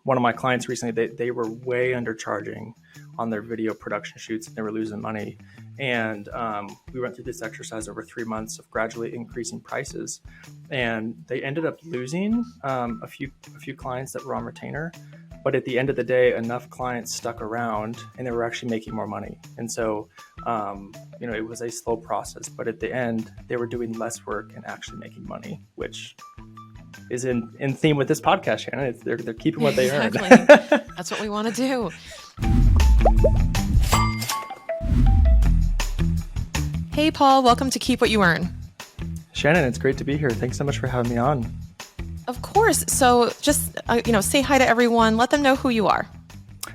one of my clients recently, they were way undercharging on their video production shoots, and they were losing money. And we went through this exercise over 3 months of gradually increasing prices, and they ended up losing a few clients that were on retainer. But at the end of the day, enough clients stuck around, and they were actually making more money. And so, it was a slow process, but at the end, they were doing less work and actually making money, which is in theme with this podcast, Shannon. They're keeping what they earned. That's what we want to do. Hey, Paul, welcome to Keep What You Earn. Shannon, it's great to be here. Thanks so much for having me on. Of course. So just, say hi to everyone. Let them know who you are.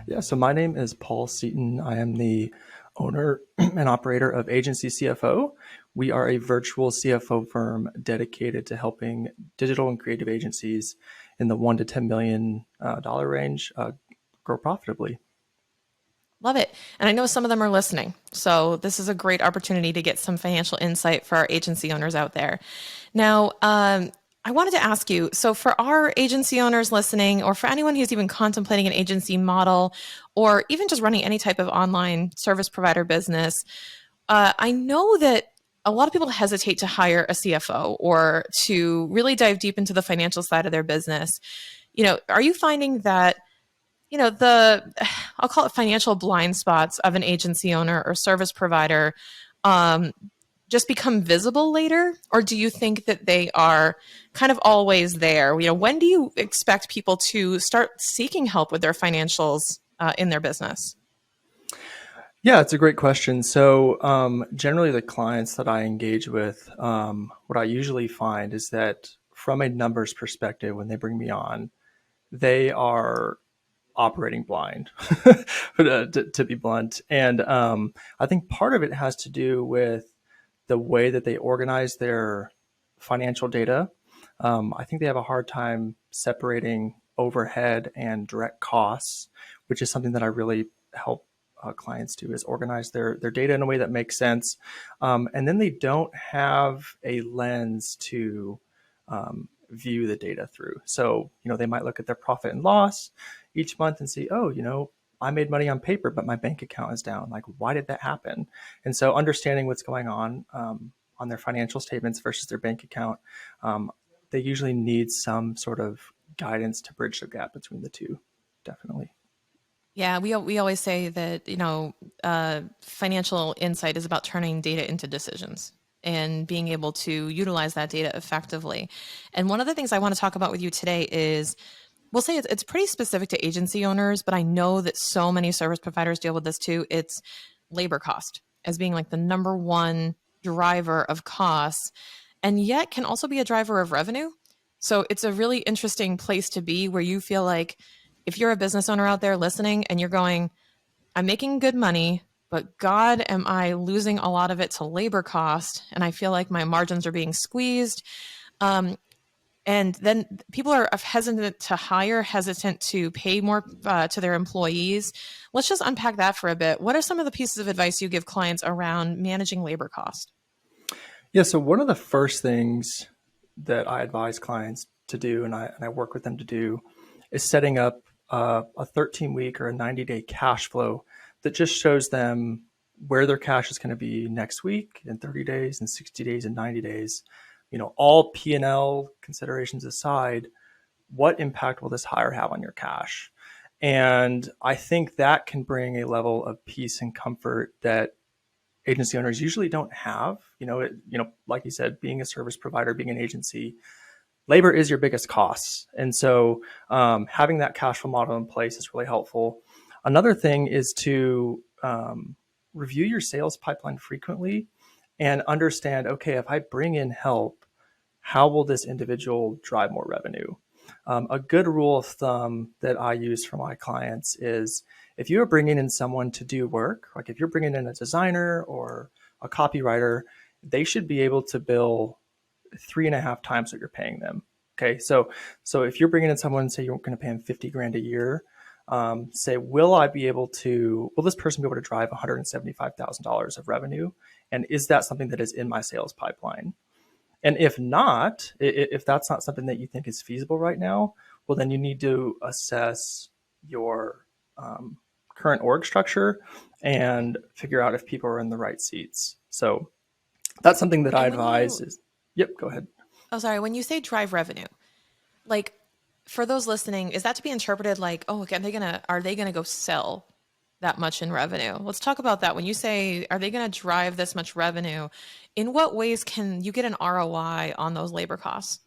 Yeah, so my name is Paul Seaton. I am the owner and operator of AgencyCFO. We are a virtual CFO firm dedicated to helping digital and creative agencies in the $1 to $10 million range grow profitably. Love it. And I know some of them are listening. So this is a great opportunity to get some financial insight for our agency owners out there. Now, I wanted to ask you, so for our agency owners listening, or for anyone who's even contemplating an agency model, or even just running any type of online service provider business, I know that a lot of people hesitate to hire a CFO or to really dive deep into the financial side of their business. Are you finding that, I'll call it financial blind spots of an agency owner or service provider, just become visible later? Or do you think that they are kind of always there? When do you expect people to start seeking help with their financials in their business? Yeah, it's a great question. So generally the clients that I engage with, what I usually find is that from a numbers perspective, when they bring me on, they are operating blind, to be blunt. And I think part of it has to do with the way that they organize their financial data. I think they have a hard time separating overhead and direct costs, which is something that I really help clients do, is organize their data in a way that makes sense. And then they don't have a lens to view the data through. So, they might look at their profit and loss each month and see, I made money on paper, but my bank account is down. Like, why did that happen? And so understanding what's going on their financial statements versus their bank account, they usually need some sort of guidance to bridge the gap between the two. Definitely. Yeah, we always say that, financial insight is about turning data into decisions and being able to utilize that data effectively. And one of the things I want to talk about with you today is, we'll say it's pretty specific to agency owners, but I know that so many service providers deal with this too. It's labor cost as being like the number one driver of costs, and yet can also be a driver of revenue. So it's a really interesting place to be, where you feel like if you're a business owner out there listening and you're going, I'm making good money, but God, am I losing a lot of it to labor cost? And I feel like my margins are being squeezed. And then people are hesitant to hire, hesitant to pay more to their employees. Let's just unpack that for a bit. What are some of the pieces of advice you give clients around managing labor cost? Yeah, so one of the first things that I advise clients to do, and I work with them to do, is setting up a 13-week or a 90-day cash flow that just shows them where their cash is going to be next week, in 30 days, in 60 days, and 90 days. All P&L considerations aside, what impact will this hire have on your cash? And I think that can bring a level of peace and comfort that agency owners usually don't have. Like you said, being a service provider, being an agency, labor is your biggest cost. And so having that cash flow model in place is really helpful. Another thing is to review your sales pipeline frequently and understand, okay, if I bring in help, how will this individual drive more revenue? A good rule of thumb that I use for my clients is, if you're bringing in someone to do work, like if you're bringing in a designer or a copywriter, they should be able to bill 3.5 times what you're paying them. Okay, so if you're bringing in someone, say you're going to pay them $50,000 a year, say, will this person be able to drive $175,000 of revenue? And is that something that is in my sales pipeline? And if not, if that's not something that you think is feasible right now, well, then you need to assess your current org structure and figure out if people are in the right seats. So that's something that I And when advise you, is, yep, go ahead. oh, sorry, when you say drive revenue, like for those listening, is that to be interpreted like, oh, okay, are they gonna go sell that much in revenue? Let's talk about that. When you say, are they gonna drive this much revenue? In what ways can you get an ROI on those labor costs?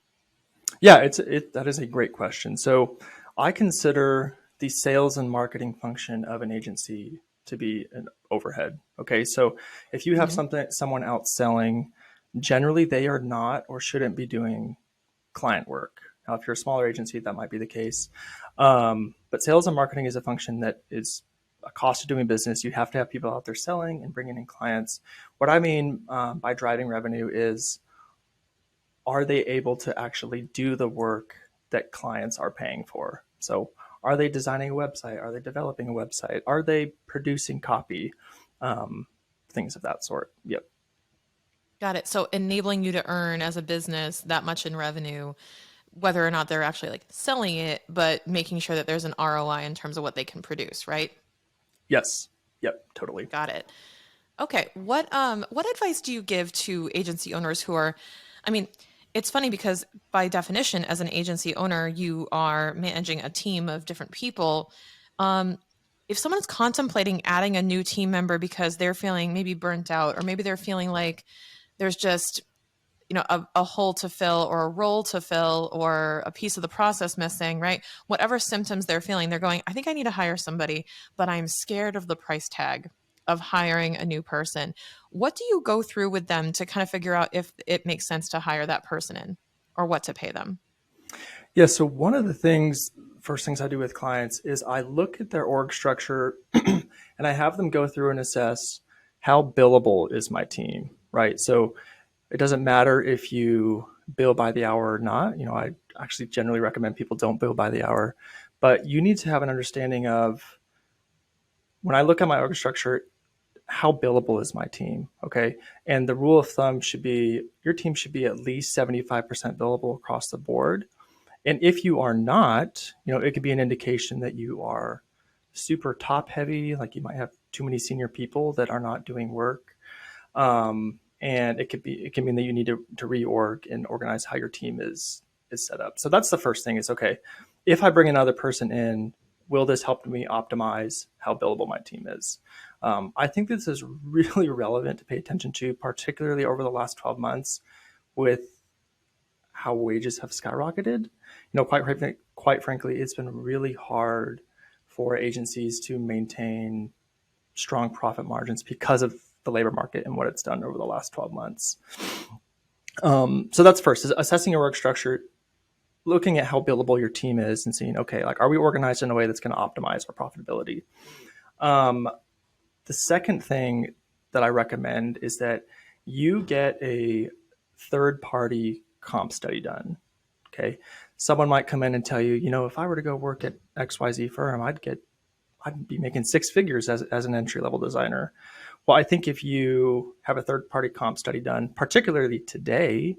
Yeah, that is a great question. So I consider the sales and marketing function of an agency to be an overhead. Okay, so if you have someone out selling, generally they are not or shouldn't be doing client work. Now, if you're a smaller agency, that might be the case. But sales and marketing is a function that is a cost of doing business. You have to have people out there selling and bringing in clients. What I mean by driving revenue is, are they able to actually do the work that clients are paying for? So, are they designing a website? Are they developing a website? Are they producing copy? Um, Things of that sort. Yep. Got it. So enabling you to earn as a business that much in revenue, whether or not they're actually like selling it, but making sure that there's an ROI in terms of what they can produce, right? Yes. Yep. Totally. Got it. Okay. What advice do you give to agency owners who are, I mean, it's funny because by definition, as an agency owner, you are managing a team of different people. Um, if someone's contemplating adding a new team member because they're feeling maybe burnt out, or maybe they're feeling like there's just a hole to fill or a role to fill or a piece of the process missing, right? Whatever symptoms they're feeling, they're going, I think I need to hire somebody, but I'm scared of the price tag of hiring a new person. What do you go through with them to kind of figure out if it makes sense to hire that person in or what to pay them? Yeah. So one of the first things I do with clients is I look at their org structure and I have them go through and assess how billable is my team, right? So it doesn't matter if you bill by the hour or not. I actually generally recommend people don't bill by the hour, but you need to have an understanding of, when I look at my org structure, how billable is my team? Okay. And the rule of thumb should be your team should be at least 75% billable across the board. And if you are not, it could be an indication that you are super top heavy, like you might have too many senior people that are not doing work. And it can mean that you need to reorg and organize how your team is set up. So that's the first thing is, okay, if I bring another person in, will this help me optimize how billable my team is? I think this is really relevant to pay attention to, particularly over the last 12 months with how wages have skyrocketed. Quite frankly, it's been really hard for agencies to maintain strong profit margins because of the labor market and what it's done over the last 12 months. So that's first, is assessing your work structure, looking at how billable your team is and seeing, okay, like, are we organized in a way that's going to optimize our profitability? The second thing that I recommend is that you get a third party comp study done. Okay. Someone might come in and tell you, if I were to go work at XYZ firm, I'd be making six figures as an entry level designer. Well, I think if you have a third party comp study done, particularly today,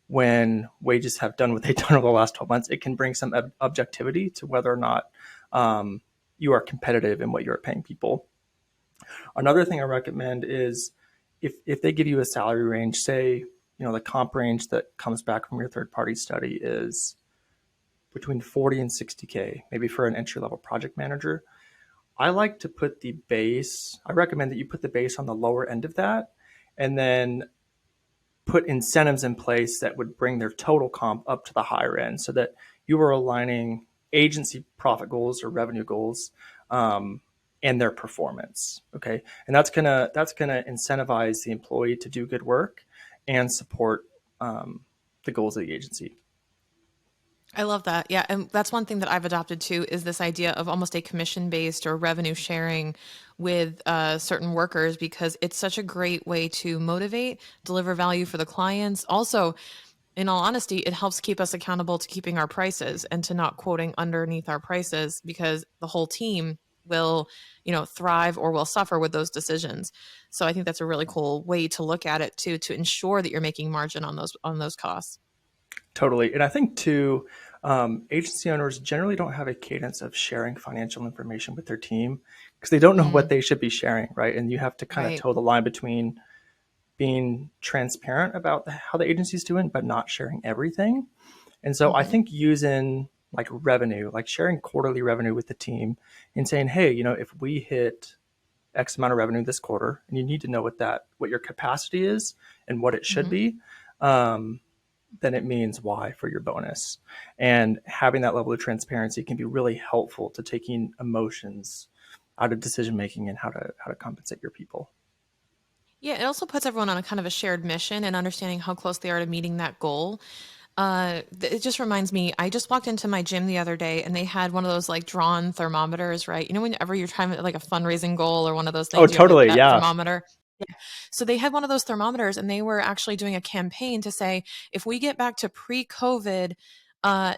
when wages have done what they've done over the last 12 months, it can bring some objectivity to whether or not you are competitive in what you're paying people. Another thing I recommend is, if they give you a salary range, say, the comp range that comes back from your third party study is between 40 and 60K, maybe for an entry level project manager. I like to put the base, I recommend that you put the base on the lower end of that, and then put incentives in place that would bring their total comp up to the higher end, so that you are aligning agency profit goals or revenue goals and their performance. Okay. And that's gonna incentivize the employee to do good work and support the goals of the agency. I love that. Yeah. And that's one thing that I've adopted too, is this idea of almost a commission based or revenue sharing with certain workers, because it's such a great way to motivate, deliver value for the clients. Also, in all honesty, it helps keep us accountable to keeping our prices and to not quoting underneath our prices, because the whole team will, thrive or will suffer with those decisions. So I think that's a really cool way to look at it too, to ensure that you're making margin on those costs. Totally. And I think too, agency owners generally don't have a cadence of sharing financial information with their team because they don't know what Mm, they should be sharing, right? And you have to kind of right. toe the line between being transparent about how the agency's doing, but not sharing everything. And so I Hmm. think using like revenue, like sharing quarterly revenue with the team and saying, hey, if we hit X amount of revenue this quarter, and you need to know what your capacity is and what it should Hmm. be, um, then it means Y for your bonus. And having that level of transparency can be really helpful to taking emotions out of decision making and how to compensate your people. Yeah, it also puts everyone on a kind of a shared mission and understanding how close they are to meeting that goal. It just reminds me, I just walked into my gym the other day and they had one of those like drawn thermometers, right? You know, whenever you're trying to like a fundraising goal or one of those Oh, things, you have like totally. that Yeah. thermometer. Yeah. So they had one of those thermometers and they were actually doing a campaign to say, if we get back to pre-COVID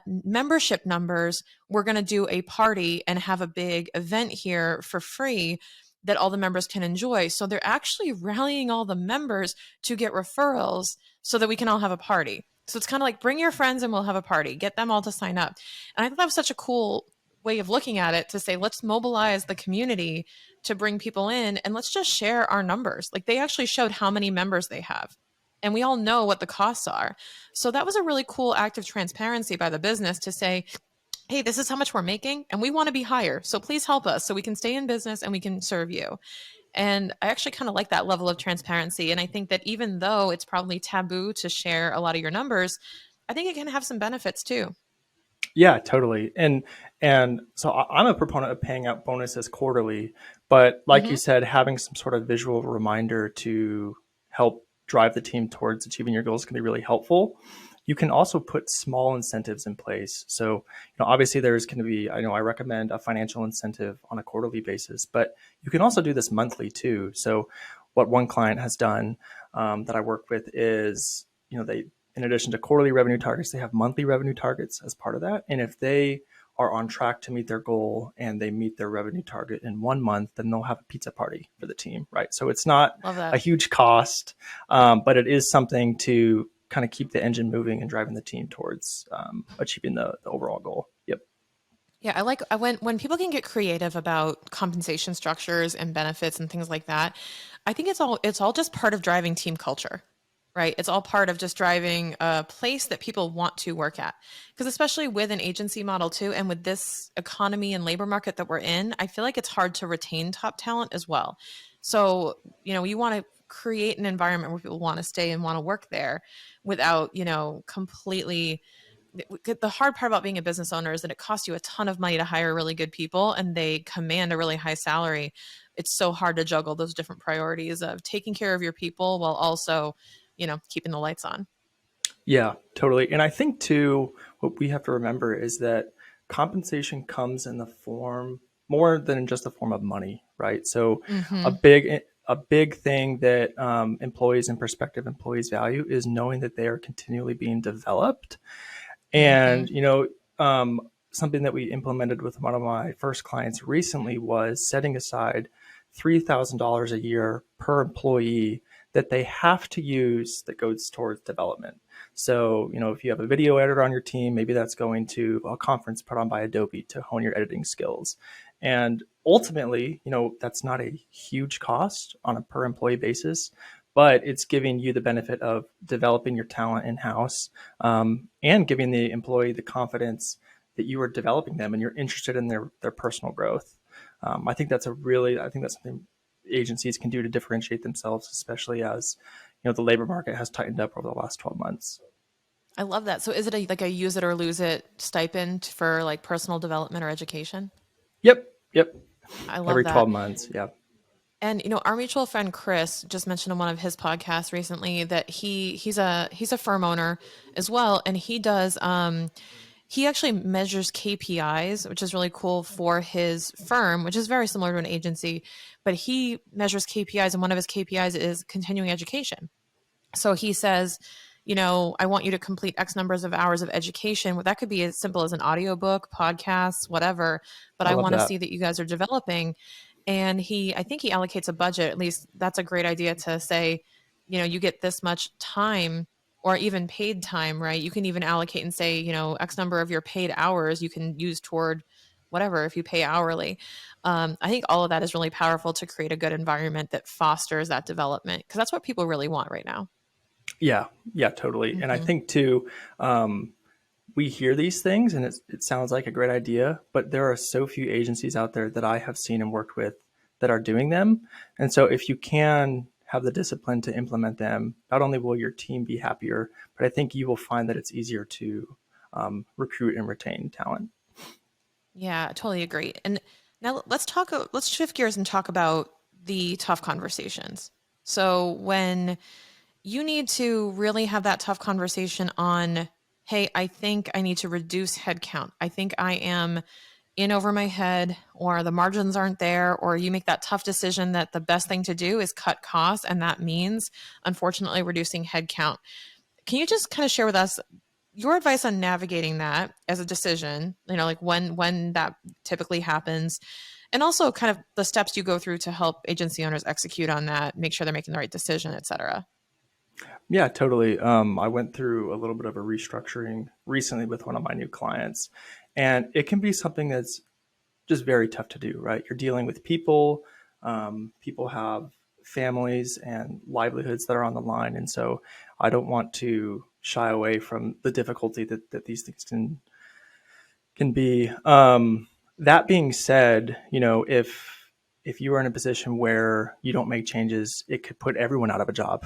membership numbers, we're going to do a party and have a big event here for free that all the members can enjoy. So they're actually rallying all the members to get referrals so that we can all have a party. So it's kind of like bring your friends and we'll have a party, get them all to sign up. And I thought that was such a cool way of looking at it to say, let's mobilize the community to bring people in and let's just share our numbers. Like they actually showed how many members they have. And we all know what the costs are. So that was a really cool act of transparency by the business to say, hey, this is how much we're making and we want to be higher. So please help us so we can stay in business and we can serve you. And I actually kind of like that level of transparency. And I think that even though it's probably taboo to share a lot of your numbers, I think it can have some benefits too. Yeah, totally. And so I'm a proponent of paying out bonuses quarterly, but like you Hmm. said, having some sort of visual reminder to help drive the team towards achieving your goals can be really helpful. You can also put small incentives in place. So, obviously there's going to be, I recommend a financial incentive on a quarterly basis, but you can also do this monthly too. So, what one client has done that I work with is, they in addition to quarterly revenue targets, they have monthly revenue targets as part of that. And if they are on track to meet their goal and they meet their revenue target in 1 month, then they'll have a pizza party for the team, right? So it's not Love a that. huge cost, but it is something to kind of keep the engine moving and driving the team towards achieving the overall goal. Yep. Yeah, I like when people can get creative about compensation structures and benefits and things like that. I think it's all just part of driving team culture, right? It's all part of just driving a place that people want to work at. Because especially with an agency model too, and with this economy and labor market that we're in, I feel like it's hard to retain top talent as well. So, you want to create an environment where people want to stay and want to work there without, completely the hard part about being a business owner is that it costs you a ton of money to hire really good people and they command a really high salary. It's so hard to juggle those different priorities of taking care of your people while also, keeping the lights on. Yeah, totally. And I think too, what we have to remember is that compensation comes in the form more than just the form of money, right? So a Hmm. big a big thing that employees and prospective employees value is knowing that they are continually being developed. Hmm. And something that we implemented with one of my first clients recently was setting aside $3,000 a year per employee that they have to use that goes towards development. So, if you have a video editor on your team, maybe that's going to a conference put on by Adobe to hone your editing skills. And ultimately, that's not a huge cost on a per employee basis, but it's giving you the benefit of developing your talent in house, and giving the employee the confidence that you are developing them and you're interested in their personal growth. I think that's something agencies can do to differentiate themselves, especially as the labor market has tightened up over the last 12 months. I love that. So is it like a use it or lose it stipend for like personal development or education? Yep, yep. I love Every that. 12 months. Yeah, And our mutual friend Chris just mentioned in one of his podcasts recently that he's a firm owner as well, and he actually measures KPIs, which is really cool for his firm, which is very similar to an agency. But he measures KPIs, and one of his KPIs is continuing education. So he says, I want you to complete X numbers of hours of education. Well, that could be as simple as an audiobook, podcasts, whatever. But I I love want to that. see that you guys are developing. And I think he allocates a budget. At least that's a great idea to say, you get this much time or even paid time, right? You can even allocate and say, X number of your paid hours you can use toward whatever if you pay hourly. I think all of that is really powerful to create a good environment that fosters that development, because that's what people really want right now. Yeah, yeah, totally. And I Hmm. think too, we hear these things and it sounds like a great idea, but there are so few agencies out there that I have seen and worked with that are doing them. And so if you can have the discipline to implement them, not only will your team be happier, but I think you will find that it's easier to recruit and retain talent. Yeah, I totally agree. And now let's shift gears and talk about the tough conversations. So when you need to really have that tough conversation on, hey, I think I need to reduce headcount. I think I am in over my head, or the margins aren't there, or you make that tough decision that the best thing to do is cut costs. And that means, unfortunately, reducing headcount. Can you just kind of share with us your advice on navigating that as a decision, like when that typically happens, and also kind of the steps you go through to help agency owners execute on that, make sure they're making the right decision, et cetera? Yeah, totally. I went through a little bit of a restructuring recently with one of my new clients, and it can be something that's just very tough to do, right? You're dealing with people. People have families and livelihoods that are on the line. And so I don't want to shy away from the difficulty that these things can be. That being said, if you are in a position where you don't make changes, it could put everyone out of a job.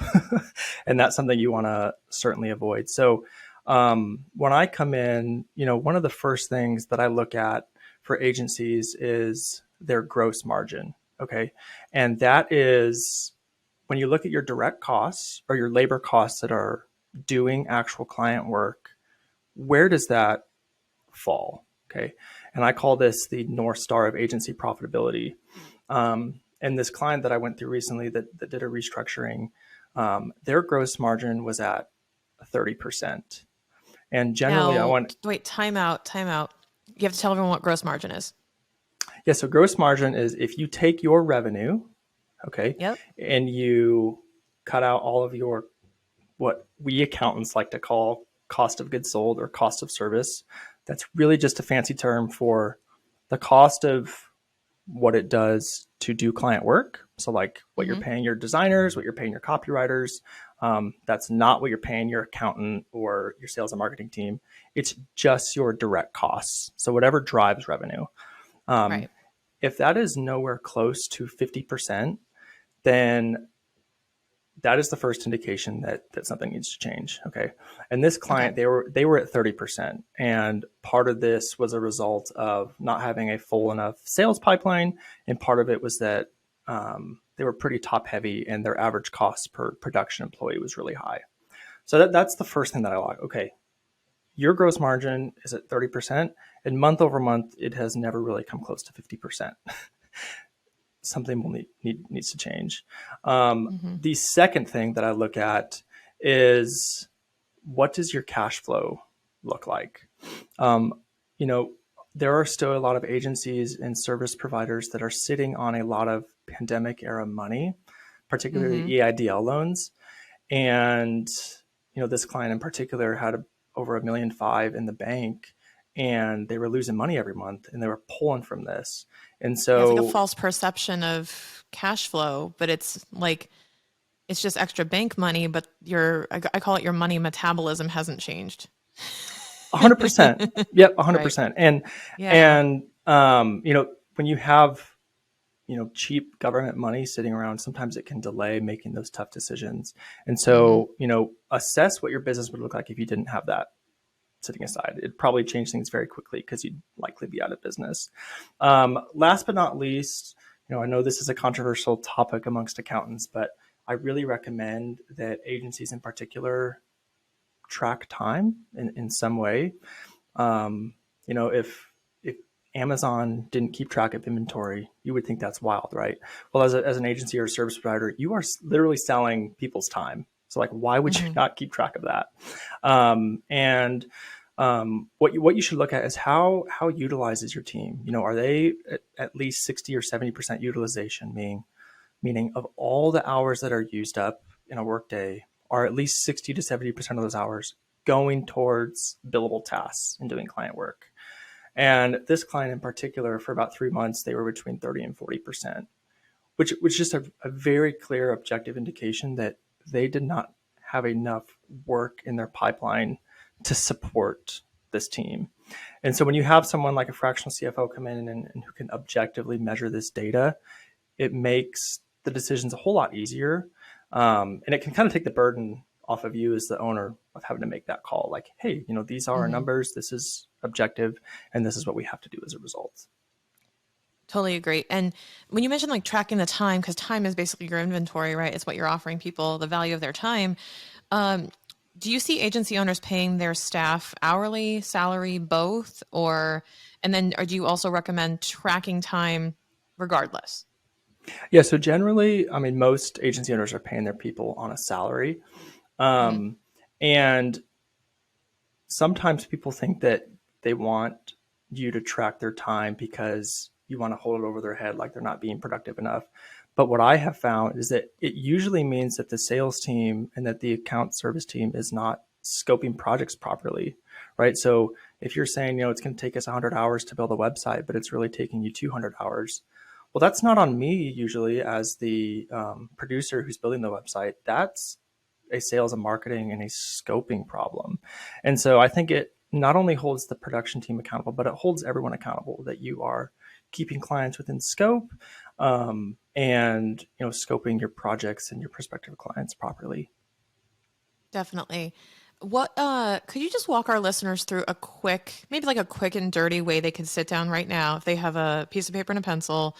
And that's something you want to certainly avoid. So when I come in, one of the first things that I look at for agencies is their gross margin. Okay. And that is when you look at your direct costs or your labor costs that are doing actual client work, where does that fall? Okay. And I call this the North Star of agency profitability. And this client that I went through recently that did a restructuring, their gross margin was at 30%. And generally, I Now, want, wait, time out, time out. You have to tell everyone what gross margin is. yeah, so gross margin is if you take your revenue, okay, Yep. and you cut out all of your, what we accountants like to call cost of goods sold or cost of service. That's really just a fancy term for the cost of what it does to do client work. So, like what you're Mm-hmm. paying your designers, what you're paying your copywriters. That's not what you're paying your accountant or your sales and marketing team. It's just your direct costs. So, whatever drives revenue. Um, Right. if that is nowhere close to 50%, then that is the first indication that something needs to change. Okay. And this Okay. client, they were at 30%. And part of this was a result of not having a full enough sales pipeline. And part of it was that they were pretty top heavy and their average cost per production employee was really high. So that's the first thing that I like. Okay. Your gross margin is at 30%, and month over month, it has never really come close to 50%. Something will needs to change. Mm-hmm. The second thing that I look at is what does your cash flow look like? Um, you know, there are still a lot of agencies and service providers that are sitting on a lot of pandemic era money, particularly Mm-hmm. EIDL loans. And, this client in particular had over $1.5 million in the bank and they were losing money every month and they were pulling from this. And Yeah, it's like a so false perception of cash flow, but it's like it's just extra bank money, but I call it your money metabolism hasn't changed. 100%. Yep, Right. 100%. And Yeah. and when you have cheap government money sitting around, sometimes it can delay making those tough decisions. And Mm-hmm. so, assess what your business would look like if you didn't have that sitting aside. It'd probably change things very quickly because you'd likely be out of business. Last but not least, I know this is a controversial topic amongst accountants, but I really recommend that agencies in particular track time in some way. If Amazon didn't keep track of inventory, you would think that's wild, right? Well, as an agency or a service provider, you are literally selling people's time. So, like, why would you Mm-hmm. not keep track of that? And what you should look at is how utilizes your team. Are they at least 60 or 70% utilization, meaning of all the hours that are used up in a workday, are at least 60 to 70% of those hours going towards billable tasks and doing client work. And this client in particular, for about 3 months, they were between 30 and 40%, which was just a very clear objective indication that they did not have enough work in their pipeline to support this team. And so when you have someone like a fractional CFO come in and who can objectively measure this data, it makes the decisions a whole lot easier. And it can kind of take the burden off of you as the owner of having to make that call. Like, hey, these are our Mm-hmm. numbers, this is objective, and this is what we have to do as a result. Totally agree. And when you mentioned like tracking the time, because time is basically your inventory, right? It's what you're offering people, the value of their time. Um, do you see agency owners paying their staff hourly, salary, both, or do you also recommend tracking time regardless? Yeah, so generally, I mean, most agency owners are paying their people on a salary. Mm-hmm. Um, and sometimes people think that they want you to track their time because you want to hold it over their head like they're not being productive enough. But what I have found is that it usually means that the sales team and that the account service team is not scoping projects properly, right? So if you're saying, it's going to take us 100 hours to build a website, but it's really taking you 200 hours, well, that's not on me usually as the producer who's building the website. That's a sales and marketing and a scoping problem. And so I think it not only holds the production team accountable, but it holds everyone accountable that you are keeping clients within scope, and scoping your projects and your prospective clients properly. Definitely. What could you just walk our listeners through a quick, maybe like a quick and dirty way they can sit down right now if they have a piece of paper and a pencil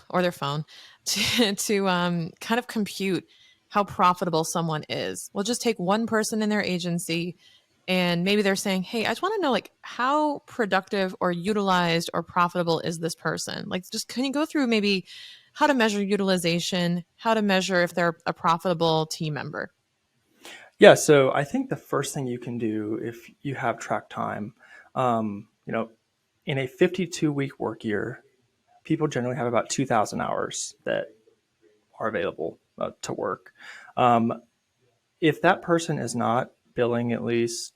or their phone to kind of compute how profitable someone is. We'll just take one person in their agency and maybe they're saying, "Hey, I just want to know like how productive or utilized or profitable is this person?" Like just can you go through maybe how to measure utilization, how to measure if they're a profitable team member? Yeah, so I think the first thing you can do if you have track time, in a 52-week work year, people generally have about 2,000 hours that are available to work. Um, if that person is not billing at least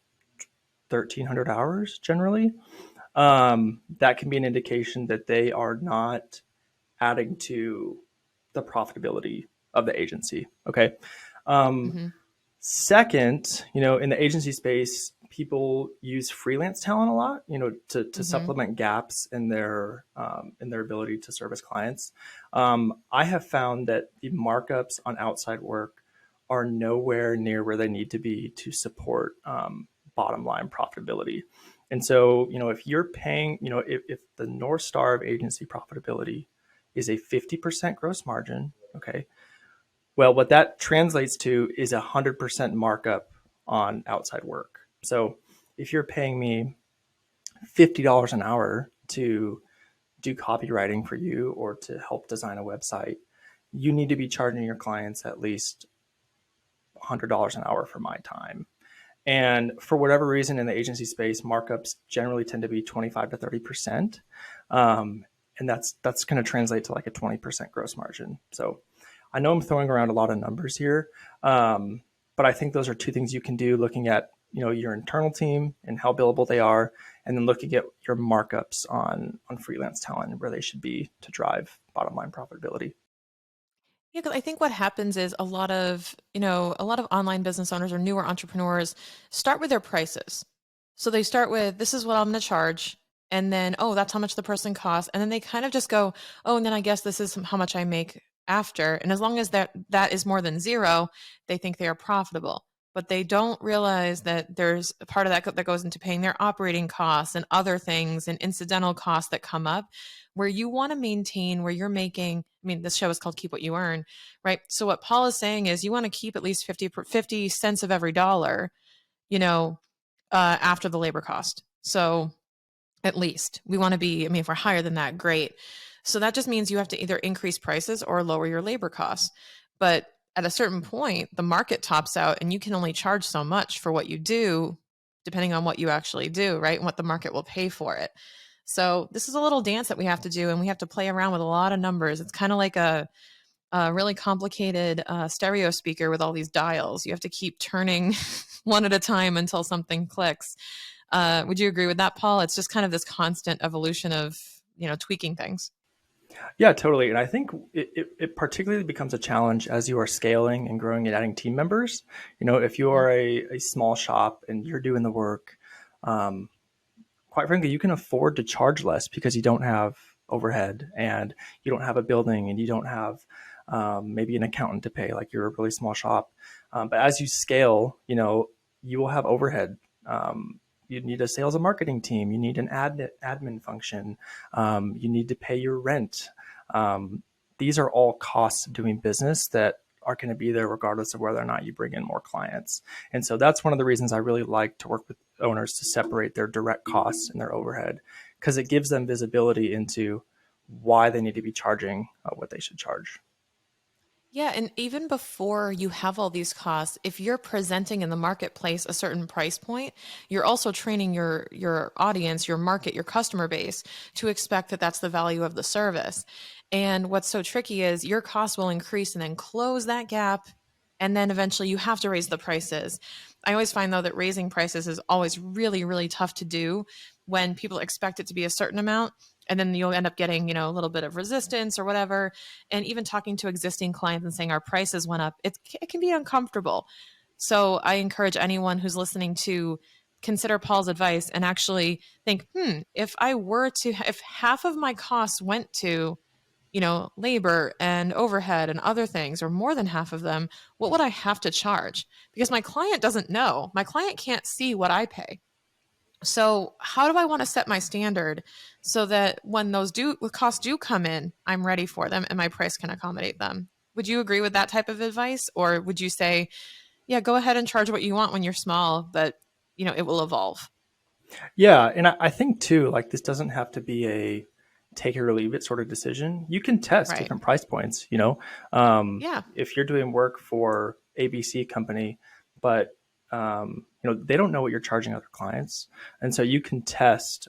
1,300 hours generally, that can be an indication that they are not adding to the profitability of the agency. Okay. Um, Mm-hmm. Second, in the agency space, people use freelance talent a lot, to Mm-hmm. supplement gaps in their ability to service clients. I have found that the markups on outside work are nowhere near where they need to be to support bottom line profitability. And so, if you're paying, if the North Star of agency profitability is a 50% gross margin, okay, well, what that translates to is 100% markup on outside work. So if you're paying me $50 an hour to do copywriting for you or to help design a website, you need to be charging your clients at least $100 an hour for my time. And for whatever reason in the agency space, markups generally tend to be 25 to 30%. And that's going to translate to like a 20% gross margin. So I know I'm throwing around a lot of numbers here, but I think those are two things you can do, looking at your internal team and how billable they are, and then looking at your markups on freelance talent and where they should be to drive bottom line profitability. Yeah, because I think what happens is a lot of online business owners or newer entrepreneurs start with their prices. So they start with, this is what I'm going to charge. And then, oh, that's how much the person costs. And then they kind of just go, oh, and then I guess this is how much I make after. And as long as that is more than zero, they think they are profitable. But they don't realize that there's a part of that goes into paying their operating costs and other things and incidental costs that come up where you want to maintain where you're making. I mean, this show is called Keep What You Earn, right? So what Paul is saying is you want to keep at least 50 cents of every dollar, you know, after the labor cost. So at least we want to be, I mean, if we're higher than that, great. So that just means you have to either increase prices or lower your labor costs. But at a certain point, the market tops out and you can only charge so much for what you do, depending on what you actually do, right? And what the market will pay for it. So this is a little dance that we have to do, and we have to play around with a lot of numbers. It's kind of like a really complicated stereo speaker with all these dials. You have to keep turning one at a time until something clicks. Would you agree with that, Paul? It's just kind of this constant evolution of, tweaking things. Yeah, totally. And I think it particularly becomes a challenge as you are scaling and growing and adding team members. If you Mhm. are a small shop and you're doing the work, um, quite frankly, you can afford to charge less because you don't have overhead and you don't have a building and you don't have maybe an accountant to pay, like you're a really small shop. But as you scale, you will have overhead. You need a sales and marketing team. You need an admin function. You need to pay your rent. Um, these are all costs of doing business that are going to be there regardless of whether or not you bring in more clients. And so that's one of the reasons I really like to work with owners to separate their direct costs and their overhead, because it gives them visibility into why they need to be charging what they should charge. Yeah, and even before you have all these costs, if you're presenting in the marketplace a certain price point, you're also training your audience, your market, your customer base to expect that that's the value of the service. And what's so tricky is your costs will increase and then close that gap, and then eventually you have to raise the prices. I always find though that raising prices is always really, really tough to do when people expect it to be a certain amount, and then you'll end up getting, a little bit of resistance or whatever. And even talking to existing clients and saying our prices went up, it can be uncomfortable. So I encourage anyone who's listening to consider Paul's advice and actually think, if half of my costs went to, labor and overhead and other things, or more than half of them, what would I have to charge? Because my client doesn't know. My client can't see what I pay. So how do I want to set my standard so that when those costs do come in, I'm ready for them and my price can accommodate them? Would you agree with that type of advice? Or would you say, yeah, go ahead and charge what you want when you're small, but it will evolve? Yeah, and I think too, like this doesn't have to be a take it or leave it sort of decision. You can test Right. different price points. Yeah. If you're doing work for ABC company, but they don't know what you're charging other clients, and so you can test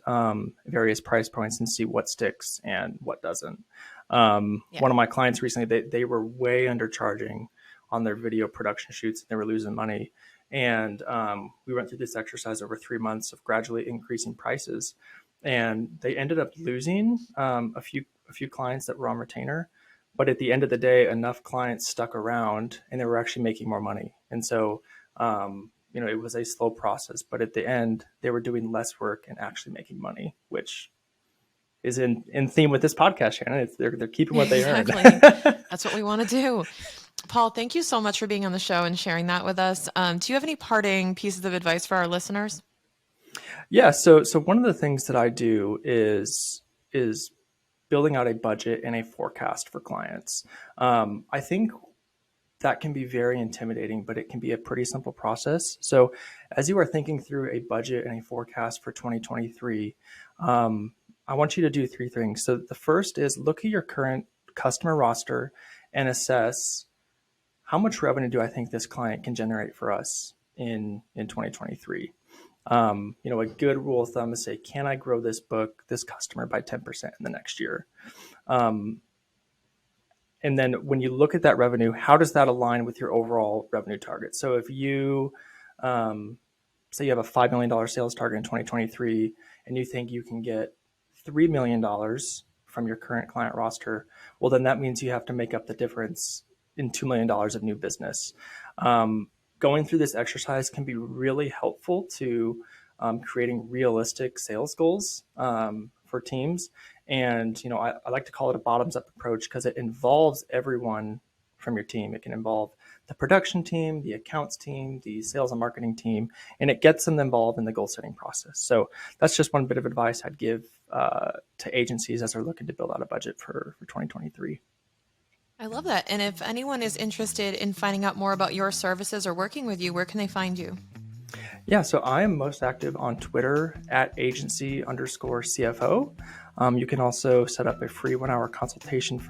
various price points and see what sticks and what doesn't. Yeah. One of my clients recently, they were way undercharging on their video production shoots, and they were losing money. And we went through this exercise over 3 months of gradually increasing prices, and they ended up losing a few clients that were on retainer. But at the end of the day, enough clients stuck around, and they were actually making more money. And so, it was a slow process, but at the end, they were doing less work and actually making money, which is in theme with this podcast, Shannon. They're keeping what they earned. Exactly. That's what we want to do. Paul, thank you so much for being on the show and sharing that with us. Do you have any parting pieces of advice for our listeners? Yeah. So one of the things that I do is building out a budget and a forecast for clients. I think that can be very intimidating, but it can be a pretty simple process. So as you are thinking through a budget and a forecast for 2023, I want you to do three things. So the first is look at your current customer roster and assess how much revenue do I think this client can generate for us in 2023. A good rule of thumb is say, can I grow this customer by 10% in the next year? Um, and then when you look at that revenue, how does that align with your overall revenue target? So if you say you have a $5 million sales target in 2023, and you think you can get $3 million from your current client roster, well, then that means you have to make up the difference in $2 million of new business. Going through this exercise can be really helpful to creating realistic sales goals for teams. And, I like to call it a bottoms up approach because it involves everyone from your team. It can involve the production team, the accounts team, the sales and marketing team, and it gets them involved in the goal setting process. So that's just one bit of advice I'd give to agencies as they're looking to build out a budget for 2023. I love that. And if anyone is interested in finding out more about your services or working with you, where can they find you? Yeah, so I am most active on Twitter at agency_CFO. You can also set up a free 1 hour consultation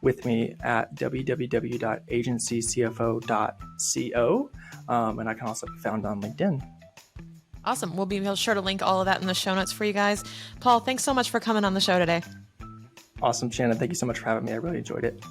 with me at www.agencycfo.co. And I can also be found on LinkedIn. Awesome. We'll be sure to link all of that in the show notes for you guys. Paul, thanks so much for coming on the show today. Awesome, Shannon. Thank you so much for having me. I really enjoyed it.